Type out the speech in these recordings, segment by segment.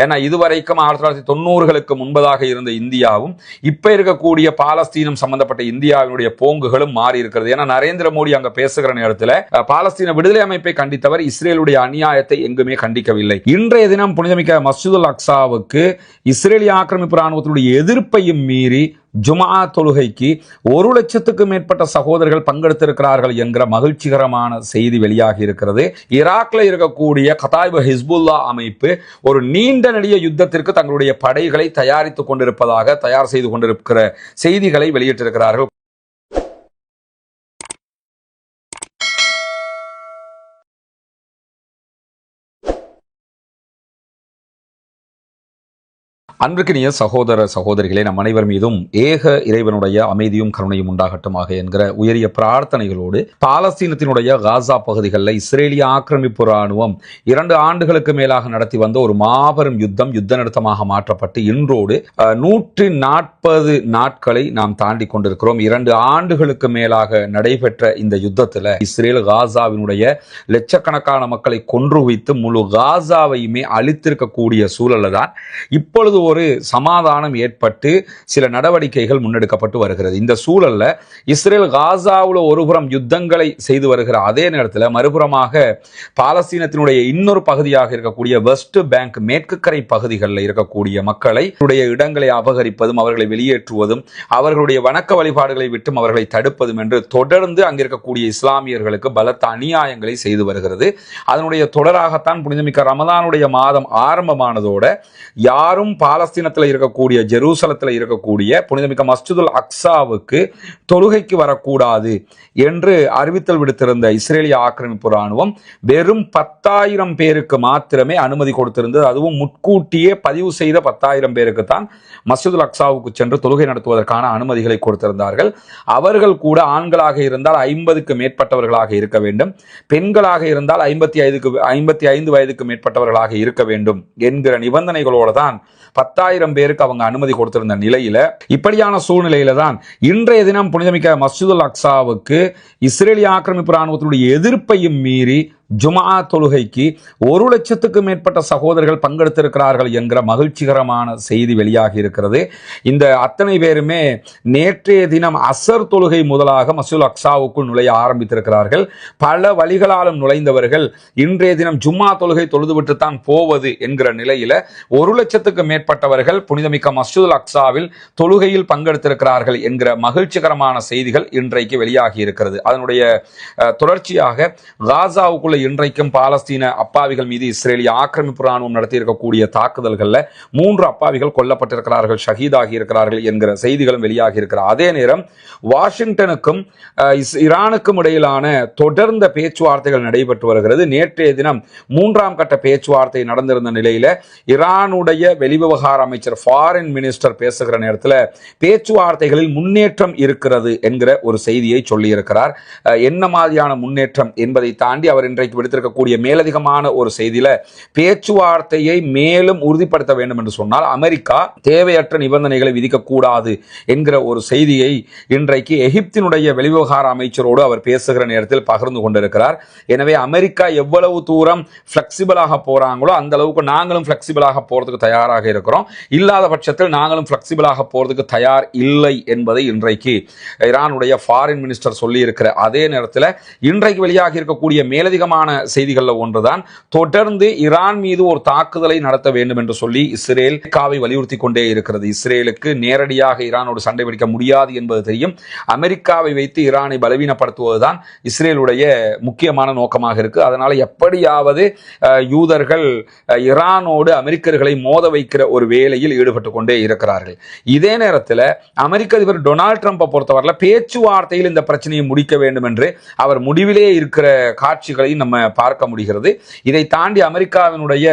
ஏன்னா இதுவரைக்கும் 1990களுக்கு முன்பதாக இருந்த இந்தியாவும் இப்ப இருக்கக்கூடிய பாலஸ்தீனம் சம்பந்தப்பட்ட இந்தியாவினுடைய போங்குகளும் மாறி இருக்கிறது. ஏன்னா நரேந்திர மோடி அங்க பேசுகிற நேரத்தில் பாலஸ்தீன விடுதலை அமைப்பை கண்டித்தவர் இஸ்ரேலுடைய அநியாயத்தை எங்குமே கண்டிக்கவில்லை. இன்றைய தினம் புனிதமிக்க மஸ்ஜிதுல் அக்ஸாவுக்கு இஸ்ரேலிய ஆக்கிரமிப்பு ராணுவத்தினுடைய எதிர்ப்பையும் மீறி ஜுமா தொழுகைக்கு 1 லட்சத்துக்கும் மேற்பட்ட சகோதரர்கள் பங்கெடுத்திருக்கிறார்கள் என்கிற மகிழ்ச்சிகரமான செய்தி வெளியாகி இருக்கிறது. ஈராக்ல இருக்கக்கூடிய கதாயிபு ஹிஸ்புல்லா அமைப்பு ஒரு நீண்ட நெடிய யுத்தத்திற்கு தங்களுடைய படைகளை தயாரித்துக் கொண்டிருப்பதாக தயார் செய்து கொண்டிருக்கிற செய்திகளை வெளியிட்டிருக்கிறார்கள். அன்பிற்கினிய சகோதர சகோதரிகளே, நம் அனைவர் மீதும் ஏக இறைவனுடைய அமைதியும் கருணையும் உண்டாகட்டுமாக என்கிற உயரிய பிரார்த்தனைகளோடு பாலஸ்தீனத்தினுடைய காசா பகுதிகளில் இஸ்ரேலிய ஆக்கிரமிப்பு ராணுவம் 2 ஆண்டுகளுக்கு மேலாக நடத்தி வந்த ஒரு மாபெரும் யுத்த நிறுத்தமாக மாற்றப்பட்டு இன்றோடு 140 நாட்களை நாம் தாண்டி கொண்டிருக்கிறோம். 2 ஆண்டுகளுக்கு மேலாக நடைபெற்ற இந்த யுத்தத்தில் இஸ்ரேல் காசாவினுடைய லட்சக்கணக்கான மக்களை கொன்று வைத்து முழு காசாவையுமே அழித்திருக்கக்கூடிய சூழல்ல தான் இப்பொழுது ஒரு சமாதானம் ஏற்பட்டு சில நடவடிக்கைகள் முன்னெடுக்கப்பட்டு வருகிறது. இந்த சூழல்ல இஸ்ரேல் காசாவில் ஒருபுறம் யுத்தங்களை செய்து வருகிற அதே நேரத்தில் மறுபுறமாக பாலஸ்தீனத்தினுடைய இன்னொரு பகுதியாக இருக்கக்கூடிய வெஸ்ட் பேங்க் மேற்கு கரை பகுதிகளில் இருக்கக்கூடிய மக்களை இடங்களை அபகரிப்பதும் அவர்களை வெளியேற்றுவதும் அவர்களுடைய வணக்க வழிபாடுகளை விட்டும் அவர்களை தடுப்பதும் என்று தொடர்ந்து அங்கிருக்கக்கூடிய இஸ்லாமியர்களுக்கு பலத்த அநியாயங்களை செய்து வருகிறது. அதனுடைய தொடராகத்தான் புனிதமிக்க ரமதானுடைய மாதம் ஆரம்பமானதோட யாரும் பாலஸ்தீனத்தில் இருக்கக்கூடிய ஜெருசலத்தில் இருக்கக்கூடிய புனிதமிக்க மஸ்ஜிதுல் அக்ஸாவுக்கு தொழுகைக்கு வரக்கூடாது என்று அறிவித்தல் விடுத்திருந்த இஸ்ரேலிய ஆக்கிரமிப்பு ராணுவம் வெறும் 10,000 பேருக்கு மாத்திரமே அனுமதி கொடுத்திருந்தது. அதுவும் முன்கூட்டியே பதிவு செய்த 10,000 பேருக்கு தான் மஸ்ஜிதுல் அக்ஸாவுக்கு சென்று தொழுகை நடத்துவதற்கான அனுமதிகளை கொடுத்திருந்தார்கள். அவர்கள் கூட ஆண்களாக இருந்தால் 50க்கு மேற்பட்டவர்களாக இருக்க வேண்டும், பெண்களாக இருந்தால் 55 வயதுக்கு மேற்பட்டவர்களாக இருக்க வேண்டும் என்கிற நிபந்தனைகளோடு தான் 10,000 பேருக்கு அவங்க அனுமதி கொடுத்திருந்த நிலையில இப்படியான சூழ்நிலையில தான் இன்றைய தினம் புனிதமிக்க மஸ்ஜிதுல் அக்ஸாவுக்கு இஸ்ரேலிய ஆக்கிரமிப்பு ராணுவத்தினுடைய எதிர்ப்பையும் மீறி ஜுமா தொழுகைக்கு 1 லட்சத்துக்கும் மேற்பட்ட சகோதரர்கள் பங்கெடுத்திருக்கிறார்கள் என்கிற மகிழ்ச்சிகரமான செய்தி வெளியாகி இருக்கிறது. இந்த அத்தனை பேருமே நேற்றைய தினம் அசர் தொழுகை முதலாக மஸ்ஜிதுல் அக்ஸாவுக்குள் நுழைய ஆரம்பித்திருக்கிறார்கள். பல வழிகளாலும் நுழைந்தவர்கள் இன்றைய தினம் ஜும்மா தொழுகை தொழுதுவிட்டு தான் போவது என்கிற நிலையில 1 லட்சத்துக்கு மேற்பட்டவர்கள் புனிதமிக்க மஸ்ஜிதுல் அக்ஸாவில் தொழுகையில் பங்கெடுத்திருக்கிறார்கள் என்கிற மகிழ்ச்சிகரமான செய்திகள் இன்றைக்கு வெளியாகி இருக்கிறது. அதனுடைய தொடர்ச்சியாக காசாவுக்குள்ள இன்றைக்கும் பாலஸ்தீன அப்பாவிகள் மீது இஸ்ரேலிய ஆக்கிரமிப்பு ராணுவம் நடத்தியிருக்கக்கூடிய தாக்குதல்களில் 3 அப்பாவிகள் கொல்லப்பட்டிருக்கிறார்கள், ஷஹீதாகி இருக்கிறார்கள் என்கிற செய்திகளும் வெளியாகி இருக்கிற அதே நேரம் வாஷிங்டனுக்கும் ஈரானுக்கும் இடையிலான தொடர்ந்த பேச்சுவார்த்தைகள் நடைபெற்று வருகிறது. நேற்றைய தினம் 3ஆம் கட்ட பேச்சுவார்த்தை நடந்திருந்த நிலையில ஈரானுடைய வெளிவிவகார அமைச்சர் ஃபாரின் மினிஸ்டர் பேசுகிற நேரத்தில் பேச்சுவார்த்தைகளில் முன்னேற்றம் இருக்கிறது என்கிற ஒரு செய்தியை சொல்லியிருக்கிறார். என்ன மாதிரியான முன்னேற்றம் என்பதை தாண்டி அவர் இன்றைக்கு விடுத்திருக்கக்கூடிய மேலதிகமான ஒரு செய்தியில பேச்சுவார்த்தையை மேலும் உறுதிப்படுத்த வேண்டும் என்று சொன்னால் அமெரிக்கா தேவையற்ற நிபந்தனைகளை விதிக்கக்கூடாது என்கிற ஒரு செய்தியை இன்றைக்கு எகிப்தினுடைய வெளிவிவகார அமைச்சரோடு அவர் பேசுகிற நேரத்தில் பகிர்ந்து கொண்டிருக்கிறார். எனவே அமெரிக்கா எவ்வளவு தூரம் பிளெக்சிபிளாக போறாங்களோ அந்த அளவுக்கு நாங்களும் பிளெக்சிபிளாக போறதுக்கு தயாராக இருக்கிறோம், இல்லாத பட்சத்தில் நாங்களும் பிளெக்சிபிளாக போறதுக்கு தயார் இல்லை என்பதை இன்றைக்கு ஈரானுடைய ஃபாரின் மினிஸ்டர் சொல்லி இருக்கிற அதே நேரத்தில் இன்றைக்கு வெளியாகி இருக்கக்கூடிய மேலதிகமான செய்திகளில் ஒன்றுதான் தொடர்ந்து ஈரான் மீது ஒரு தாக்குதலை நடத்த வேண்டும் என்று சொல்லி இஸ்ரேல் அமெரிக்காவை வலியுறுத்தி கொண்டே இருக்கிறது. இஸ்ரேலுக்கு நேரடியாக ஈரானோடு சண்டை பிடிக்க முடியாது என்பது தெரியும். அமெரிக்காவை வைத்து ஈரானை பலவீனப்படுத்துவதுதான் இஸ்ரேலுடைய முக்கியமான நோக்கமாக இருக்கு. அதனால எப்படியாவது யூதர்கள் ஈரானோடு அமெரிக்கர்களை மோத வைக்கிற ஒரு வேலையில் ஈடுபட்டு கொண்டே இருக்கிறார்கள். இதே நேரத்தில் அமெரிக்க அதிபர் டொனால்ட் ட்ரம்பை பொறுத்தவரையில் பேச்சுவார்த்தையில் இந்த பிரச்சனையை முடிக்க வேண்டும் என்று அவர் முடிவிலே இருக்கிற காட்சிகளை நம்ம பார்க்க முடிகிறது. இதை தாண்டி அமெரிக்காவினுடைய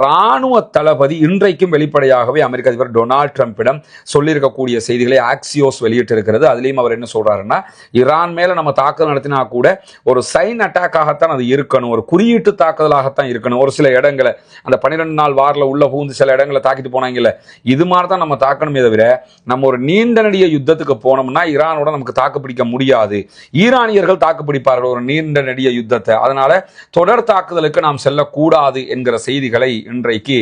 ராணுவ தளபதி இன்றைக்கும் வெளிப்படையாகவே அமெரிக்க அதிபர் டொனால்ட் ட்ரம்பிடம் சொல்லியிருக்கக்கூடிய செய்திகளை ஆக்சியோஸ் வெளியிட்டிருக்கிறது. அதுலேயும் அவர் என்ன சொல்றாருன்னா, ஈரான் மேல நம்ம தாக்குதல் நடத்தினா கூட ஒரு சைன் அட்டாக்காகத்தான் அது இருக்கணும், ஒரு குறியீட்டு தாக்குதலாகத்தான் இருக்கணும். ஒரு சில இடங்களை அந்த 12 நாள் வாரில் உள்ள பூந்து சில இடங்களை தாக்கிட்டு போனாங்கல்ல, இது மாதிரி தான் நம்ம தாக்கணுமே தவிர நம்ம ஒரு நீண்ட நெடிய யுத்தத்துக்கு போனோம்னா ஈரானோட நமக்கு தாக்கு பிடிக்க முடியாது. ஈரானியர்கள் தாக்கு பிடிப்பார்கள் ஒரு நீண்ட நெடிய யுத்தத்தை. அதனால அதனால தொடர் தாக்குதலுக்கு நாம் செல்லக்கூடாது என்கிற செய்திகளை இன்றைக்கு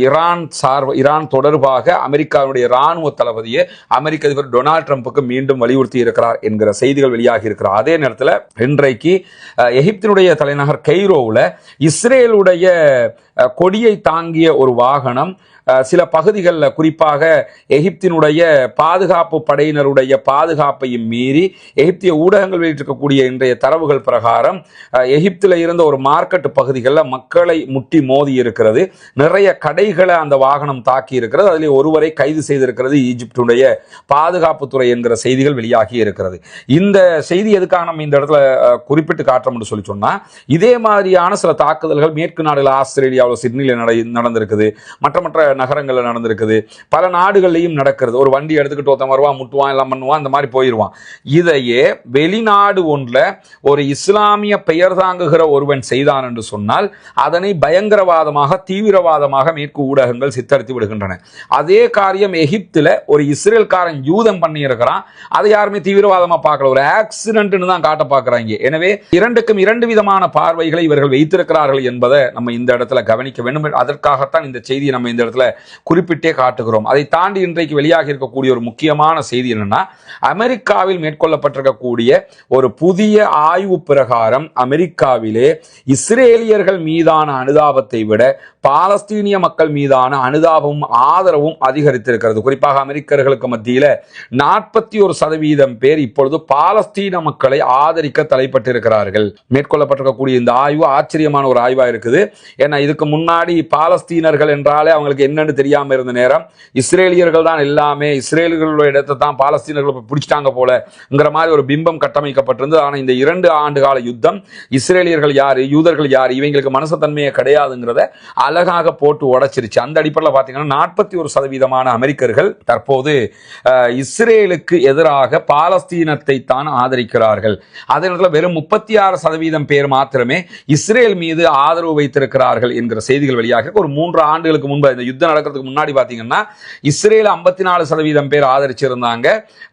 ஈரான் தொடர்பாக அமெரிக்காவுடைய இராணுவ தளபதியை அமெரிக்க அதிபர் டொனால்ட் ட்ரம்புக்கு மீண்டும் வலியுறுத்தி இருக்கிறார் என்கிற செய்திகள் வெளியாகி இருக்கிறார். அதே நேரத்தில் இன்றைக்கு எகிப்தினுடைய தலைநகர் கெய்ரோவில் இஸ்ரேலுடைய கொடியை தாங்கிய ஒரு வாகனம் சில பகுதிகளில், குறிப்பாக எகிப்தினுடைய பாதுகாப்பு படையினருடைய பாதுகாப்பையும் மீறி எகிப்திய ஊடகங்கள் வெளியிட்டிருக்கக்கூடிய இன்றைய தரவுகள் பிரகாரம் எகிப்தில் இருந்த ஒரு மார்க்கெட் பகுதிகளில் மக்களை முட்டி மோதி இருக்கிறது. நிறைய கடைகளை அந்த வாகனம் தாக்கி இருக்கிறது. அதில் ஒருவரை கைது செய்திருக்கிறது ஈஜிப்டுடைய பாதுகாப்புத்துறை என்கிற செய்திகள் வெளியாகி இருக்கிறது. இந்த செய்தி எதுக்காக நம்ம இந்த இடத்துல குறிப்பிட்டு காட்டுறோம்னு சொல்லி சொன்னா, இதே மாதிரியான சில தாக்குதல்கள் மேற்கு நாடுகள் ஆஸ்திரேலியாவில் சிட்னியில் நடந்திருக்குது, மற்ற நகரங்களில் நடந்திருக்குது, பல நாடுகள்லையும் நடக்கிறது. ஒரு வண்டி எடுத்துக்கிட்டு ஒருத்தன் வருவான், முட்டுவான், எல்லாம் பண்ணுவான், இந்த மாதிரி போயிடுவான். இதையே வெளிநாடு ஒன்றில் ஒரு இஸ்லாமிய பெயர் தாங்குகிற ஒருவன் செய்தான் என்று சொன்னால் அதனை பயங்கரவாதமாக, தீவிரவாதமாக மேற்கு ஊடகங்கள் சித்தரித்து விடுகின்றன. அதே காரியம் எகிப்தில் ஒரு இஸ்ரேல்காரன் யூதம் பண்ணி இருக்கிறான், அதை யாருமே தீவிரவாதமாக பார்க்கல, ஒரு ஆக்சிடென்ட்னு தான் காட்ட பார்க்குறாங்க. எனவே இரண்டுக்கும் இரண்டு விதமான பார்வைகளை இவர்கள் வைத்திருக்கிறார்கள் என்பதை நம்ம இந்த இடத்துல கவனிக்க வேண்டும். அதற்காகத்தான் இந்த செய்தியை நம்ம இந்த இடத்துல குறிப்பிட்டே காட்டுகிறோம். அதை தாண்டி இன்றைக்கு வெளியாக இருக்கக்கூடிய ஒரு முக்கியமான செய்தி என்னன்னா, அமெரிக்காவில் மேற்கொள்ளப்பட்டிருக்கக்கூடிய ஒரு புதிய ஆய்வு பிரகாரம் அமெரிக்காவிலே இஸ்ரேலியர்கள் மீதான அனுதாபத்தை விட பாலஸ்தீனிய மக்கள் மீதான அனுதாபமும் ஆதரவும் அதிகரித்திருக்கிறது. குறிப்பாக அமெரிக்கர்களுக்கு மத்தியில் 41% பேர் இப்பொழுது பாலஸ்தீன மக்களை ஆதரிக்க தலைப்பட்டிருக்கிறார்கள். மேற்கொள்ளப்பட்டிருக்கக்கூடிய இந்த ஆய்வு ஆச்சரியமான ஒரு ஆய்வாக இருக்குது. ஏன்னா இதுக்கு முன்னாடி பாலஸ்தீனர்கள் என்றாலே அவங்களுக்கு என்னன்னு தெரியாம இருந்த நேரம், இஸ்ரேலியர்கள் தான் எல்லாமே, இஸ்ரேலியர்களுடைய இடத்தை தான் பாலஸ்தீனர்கள் பிடிச்சிட்டாங்க போலங்கிற மாதிரி ஒரு பிம்பம் கட்டமைக்கப்பட்டிருந்தது. ஆனால் இந்த 2 ஆண்டு கால யுத்தம் இஸ்ரேலியர்கள் யாரு, யூதர்கள் யாரு, இவங்களுக்கு மனசத்தன்மையே கிடையாதுங்கிறத அழகாக போட்டு உடைச்சிருச்சு. அந்த அடிப்படையில் பார்த்தீங்கன்னா 41% அமெரிக்கர்கள் தற்போது இஸ்ரேலுக்கு எதிராக பாலஸ்தீனத்தை தான் ஆதரிக்கிறார்கள். அதே நேரத்தில் வெறும் 36% பேர் மாத்திரமே இஸ்ரேல் மீது ஆதரவு வைத்திருக்கிறார்கள் என்கிற செய்திகள் வெளியாக. ஒரு 3 ஆண்டுகளுக்கு முன்பு இந்த யுத்தம் நடக்கிறதுக்கு முன்னாடி பார்த்தீங்கன்னா இஸ்ரேல் 54% பேர் ஆதரிச்சிருந்தாங்க,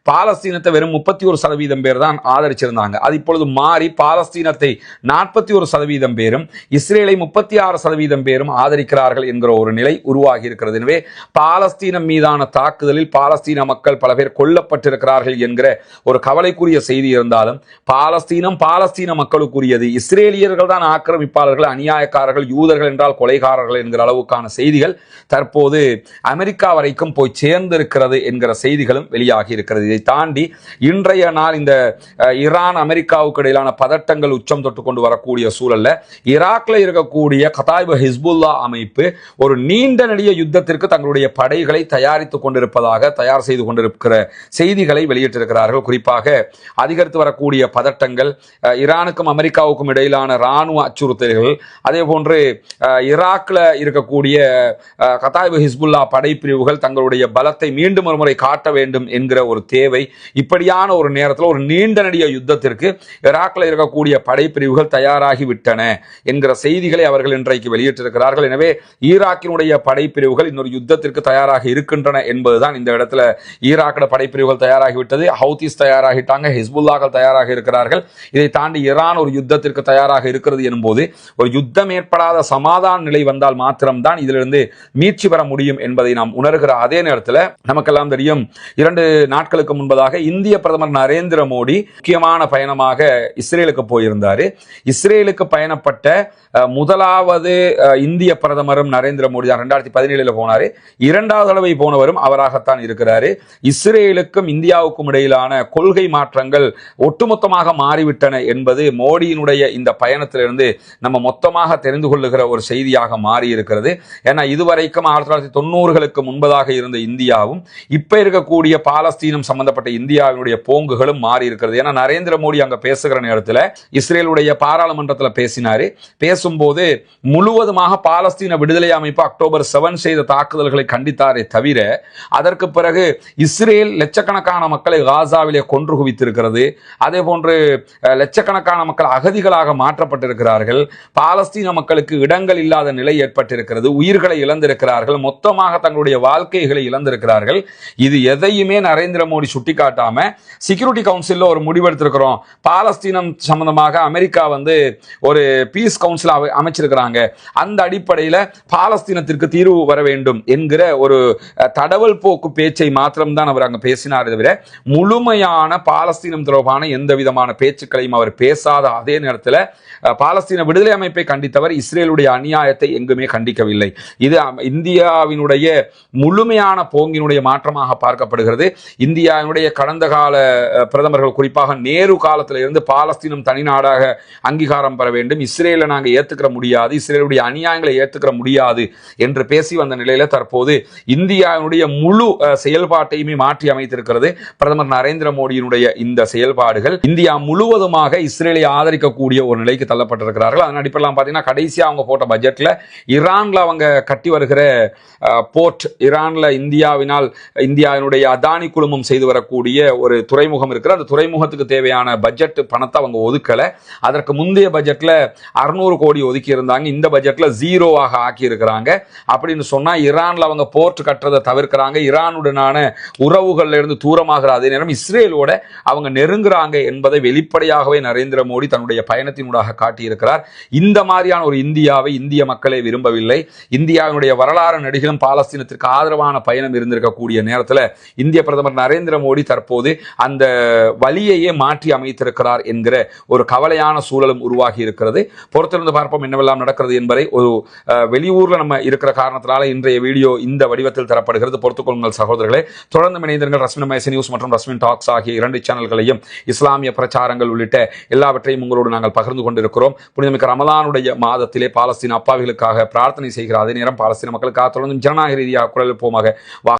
பாலஸ்தீனத்தை வெறும் 31% பேர் தான் ஆதரிச்சிருந்தாங்க. அது இப்பொழுது மாறி பாலஸ்தீனத்தை 41% பேரும் இஸ்ரேலை 36% பேரும் ஆதரிக்கிறார்கள் என்கிற ஒரு நிலை உருவாகி இருக்கிறது. எனவே பாலஸ்தீனம் மீதான தாக்குதலில் பாலஸ்தீன மக்கள் பல பேர் கொல்லப்பட்டிருக்கிறார்கள் என்கிற ஒரு கவலைக்குரிய செய்தி இருந்தாலும், பாலஸ்தீன மக்களுக்குரியது, இஸ்ரேலியர்கள் தான் ஆக்கிரமிப்பாளர்கள், அநியாயக்காரர்கள், யூதர்கள் என்றால் கொலைகாரர்கள் என்கிற அளவுக்கான செய்திகள் தற்போது அமெரிக்கா வரைக்கும் போய் சேர்ந்திருக்கிறது என்கிற செய்திகளும் வெளியாகி இருக்கிறது. இதை தாண்டி இன்றைய நாள் இந்த ஈரான் அமெரிக்காவுக்கு இடையிலான பதட்டங்கள் உச்சம் தொட்டு கொண்டு வரக்கூடிய சூழல்ல ஈராக்ல இருக்கக்கூடிய கதாயிபு ஹிஸ்புல்லா அமைப்பு ஒரு நீண்ட நெடிய யுத்தத்திற்கு தங்களுடைய படைகளை தயார் செய்து கொண்டிருக்கிற செய்திகளை வெளியிட்டிருக்கிறார்கள். குறிப்பாக அதிகரித்து வரக்கூடிய பதட்டங்கள், ஈரானுக்கும் அமெரிக்காவுக்கும் இடையிலான இராணுவ அச்சுறுத்தல்கள், அதே போன்று ஈராக்ல இருக்கக்கூடிய கதாயிபு ஹிஸ்புல்லா படைப்பிரிவுகள் தங்களுடைய பலத்தை மீண்டும் ஒரு முறை காட்ட வேண்டும் என்கிற ஒரு தேவை, இப்படியான ஒரு நேரத்தில் ஒரு நீண்ட நெடிய யுத்தத்திற்கு ஈராக்ல இருக்கக்கூடிய படைப்பிரிவுகள் தயாராகி விட்டன என்கிற செய்திகளை அவர்கள் இன்றைக்கு வெளியிட்டிருக்கிறார்கள். எனவே ஈராக்கினுடைய படைப்பிரிவுகள் இன்னொரு யுத்தத்திற்கு தயாராக இருக்கின்றன என்பதுதான் இந்த இடத்துல. ஈராக்கிட படைப்பிரிவுகள் தயாராகிவிட்டது, ஹவுதிஸ் தயாராகிட்டாங்க, ஹிஸ்புல்லாக்கள் தயாராக இருக்கிறார்கள். இதை தாண்டி ஈரான் ஒரு யுத்தத்திற்கு தயாராக இருக்கிறது எனும்போது ஒரு யுத்தம் ஏற்படாத சமாதான நிலை வந்தால் மாத்திரம்தான் இதிலிருந்து மீட்சி பெற முடியும் என்பதை நாம் உணர்கிற அதே நேரத்தில் நமக்கெல்லாம் தெரியும், 2 நாட்களுக்கு முன்பதாக இந்திய பிரதமர் நரேந்திர மோடி முக்கியமான பயணமாக இஸ்ரேலுக்கு போயிருந்தார். இஸ்ரேலுக்கு பயணப்பட்ட முதலாவது இந்திய பிரதமரும் நரேந்திர மோடி தான். 2017 போனாரு. 2வது தடவை போனவரும் அவராகத்தான் இருக்கிறாரு. இஸ்ரேலுக்கும் இந்தியாவுக்கும் இடையிலான கொள்கை மாற்றங்கள் ஒட்டுமொத்தமாக மாறிவிட்டன என்பது மோடியினுடைய இந்த பயணத்திலிருந்து நம்ம மொத்தமாக தெரிந்து கொள்ளுகிற ஒரு செய்தியாக மாறி இருக்கிறது. ஏன்னா இதுவரைக்கும் 1990களுக்கு முன்பதாக இருந்த இந்தியாவும் இப்ப இருக்கக்கூடிய பாலஸ்தீனம் சம்பந்தப்பட்ட இந்தியாவினுடைய போங்குகளும் மாறி இருக்கிறது. ஏன்னா நரேந்திர மோடி அங்க பேசுகிற நேரத்தில் இஸ்ரேலுடைய பாராளுமன்றத்தில் பேசினாரு. பேசும்போது முழுவதுமாக பாலஸ்தீன விடுதலை அமைப்பு அக்டோபர் 7 செய்த தாக்குதல்களை கண்டித்தாரே தவிர அதற்கு பிறகு இஸ்ரேல் லட்சக்கணக்கான மக்களை காசாவிலே கொன்று குவித்திருக்கிறது. அதே போன்று லட்சக்கணக்கான மக்கள் அகதிகளாக மாற்றப்பட்டிருக்கிறார்கள். பாலஸ்தீன மக்களுக்கு இடங்கள் இல்லாத நிலை ஏற்பட்டிருக்கிறது. உயிர்களை இழந்திருக்கிறார்கள். மொத்தமாக தங்களுடைய வாழ்க்கைகளை இழந்திருக்கிறார்கள். இது எதையுமே நரேந்திர மோடி சுட்டிக்காட்டாம செக்யூரிட்டி கவுன்சில் ஒரு முடிவெடுத்திருக்கிறோம். பாலஸ்தீனம் சம்பந்தமாக அமெரிக்கா ஒரு பீஸ் கவுன்சில் அமைச்சிருக்கிறாங்க. அந்த அடிப்படையில் பாலஸ்தீனத்திற்கு தீர்வு வர வேண்டும் என்கிற ஒரு தடவல் போக்கு பேச்சை மாத்திரம்தான் அவர் அங்கு பேசினார். தவிர முழுமையான பாலஸ்தீனம் தொடர்பான எந்த விதமான பேச்சுக்களையும் அவர் பேசாத அதே நேரத்தில் பாலஸ்தீன விடுதலை அமைப்பை கண்டித்தவர் இஸ்ரேலுடைய அநியாயத்தை எங்குமே கண்டிக்கவில்லை. இது இந்தியாவினுடைய முழுமையான போங்கினுடைய மாற்றமாக பார்க்கப்படுகிறது. இந்தியாவினுடைய கடந்த கால பிரதமர்கள் குறிப்பாக நேரு காலத்தில் இருந்து பாலஸ்தீனம் தனிநாடாக அங்கீகாரம் பெற வேண்டும், இஸ்ரேலை நாங்கள் ஏற்றுக்கிற முடியாது, இஸ்ரேலுடைய அநியாயங்களை ஏற்றுக்கிற முடியாது என்று பேசி வந்த நிலையில தற்போது இந்தியாவினுடைய முழு செயல்பாட்டையுமே மாற்றி அமைத்திருக்கிறது பிரதமர் நரேந்திர மோடியினுடைய இந்த செயல்பாடுகள். இந்தியா முழுவதுமாக இஸ்ரேலை ஆதரிக்கக்கூடிய ஒரு நிலைக்கு தள்ளப்பட்டிருக்கிறார்கள். அதன் அடிப்படையில் பார்த்தீங்கன்னா கடைசியா அவங்க போட்ட பட்ஜெட்ல ஈரான்ல அவங்க கட்டி வருகிற போர்ட், ஈரான்ல இந்தியாவினுடைய அதானி குழுமம் செய்து வரக்கூடிய ஒரு துறைமுகம் இருக்கிற அந்த துறைமுகத்துக்கு தேவையான பட்ஜெட் பணத்தை அவங்க ஒதுக்கல. அதற்கு முந்தைய பட்ஜெட்ல 600 கோடி ஒதுக்கி இருந்தாங்க. இந்த பட்ஜெட்ல 0 ஆக்கி இருக்கிறாங்க. அப்படின்னு சொன்னா ஈரான்ல அவங்க போர்ட் கட்டுறதை தவிர்க்கிறாங்க. ஈரானுடனான உறவுகள்ல இருந்து தூரமாகிற அதே நேரம் இஸ்ரேலோட அவங்க நெருங்குறாங்க என்பதை வெளிப்படையாகவே நரேந்திர மோடி தன்னுடைய பயணத்தினூடாக காட்டியிருக்கிறார். இந்த மாதிரியான ஒரு இந்தியாவை இந்திய மக்களே விரும்பவில்லை. இந்தியாவினுடைய வரலாறு நடிகளும் பாலஸ்தீனத்திற்கு ஆதரவான பயணம் இருந்திருக்கக்கூடிய நேரத்தில் இந்திய பிரதமர் நரேந்திர மோடி தற்போது அந்த வழியையே மாற்றி அமைத்திருக்கிறார் என்கிற ஒரு கவலையான சூழலும் உருவாகி இருக்கிறது. பொறுத்திருந்து பார்ப்போம் என்னவெல்லாம் நடக்கிறது என்பதை. ஒரு வெளியூர்ல நம்ம இருக்கிற காரணத்தினால இன்றைய வீடியோ இந்த வடிவத்தில் தரப்படுகிறது. பொறுத்துக்கொள்ளுங்கள் சகோதரர்களே. தொடர்ந்து இணைந்திருங்கள். ரஸ்மின் மைசி நியூஸ் மற்றும் ரஸ்மின் டாக்ஸ் ஆகிய 2 சேனல்களையும் இஸ்லாமிய பிரச்சாரங்கள் உள்ளிட்ட எல்லாவற்றையும் உங்களோடு நாங்கள் பகிர்ந்து கொண்டிருக்கிறோம். புனிதமிக்க ரமலானுடைய மாதத்திலே பாலஸ்தீன அப்பாவிகளுக்காக பிரார்த்தனை செய்கிற அதே நேரம் பாலஸ்தீன மக்களுக்காக தொடர்ந்து ஜனநாயக ரீதியாக குரல் போமாக